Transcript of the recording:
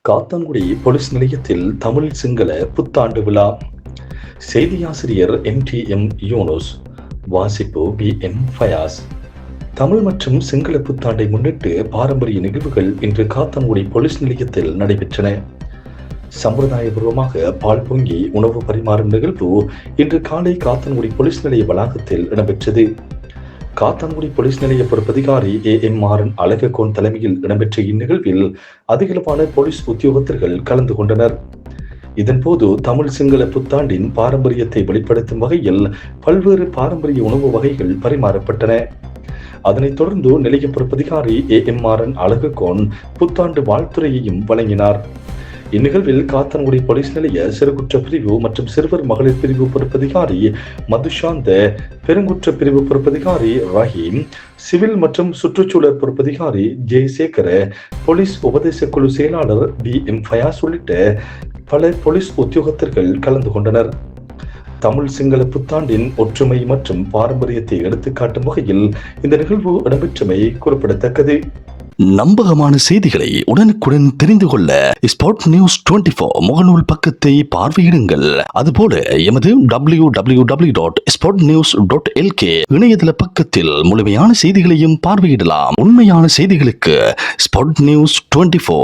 Kattankudy police நிலையத்தில் தமிழ் சிங்கள புத்தாண்டு விழா. செய்தியாசிரியர் MTM யூனுஸ். வாசிப்பு BN ஃபயாஸ். தமிழ் மற்றும் சிங்கள புத்தாண்டை முன்னிட்டு பாரம்பரிய நிகழ்வுகள் இன்று காத்தான்குடி போலீஸ் நிலையத்தில் நடைபெற்றன. சம்பிரதாயபூர்வமாக பால் பொங்கி உணவு பரிமாறும் நிகழ்வு இன்று காலை காத்தான்குடி போலீஸ் நிலைய வளாகத்தில் இடம்பெற்றது. காத்தான்குடி போலீஸ் நிலைய பொறுப்பதிகாரி AMR அழககோன் தலைமையில் இடம்பெற்ற இந்நிகழ்வில் அதிகளவான போலீஸ் உத்தியோகத்தர்கள் கலந்து கொண்டனர். இதன்போது தமிழ் சிங்கள புத்தாண்டின் பாரம்பரியத்தை வெளிப்படுத்தும் வகையில் பல்வேறு பாரம்பரிய உணவு வகைகள் பரிமாறப்பட்டன. அதனைத் தொடர்ந்து நிலைய பொறுப்பதிகாரி AMR அழககோன் புத்தாண்டு வாழ்த்துரையையும் வழங்கினார். இந்நிகழ்வில் காத்தான்குடி போலீஸ் நிலைய சிறுகுற்ற பிரிவு மற்றும் சிறுவர் மகளிர் பிரிவு பொறுப்பதிகாரி மதுசாந்த, பெருங்குற்ற பிரிவு பொறுப்பதிகாரி ரஹீம், சிவில் மற்றும் சுற்றுச்சூழல் பொறுப்பதிகாரி ஜெயசேகர, போலீஸ் உபதேச குழு செயலாளர் BM ஃபயாஸ் உள்ளிட்ட பல போலீஸ் உத்தியோகத்தர்கள் கலந்து கொண்டனர். தமிழ் சிங்கள புத்தாண்டின் ஒற்றுமை மற்றும் பாரம்பரியத்தை எடுத்துக்காட்டும் வகையில் இந்த நிகழ்வு இடம்பெற்றமை குறிப்பிடத்தக்கது. நம்பகமான செய்திகளை உடனுக்குடன் தெரிந்து கொள்ள ஸ்பாட் நியூஸ் 24 முகநூல் பக்கத்தை பார்வையிடுங்கள். அதுபோல எமது www.spotnews.lk இணையதள பக்கத்தில் முழுமையான செய்திகளையும் பார்வையிடலாம். உண்மையான செய்திகளுக்கு ஸ்பாட் நியூஸ் 24.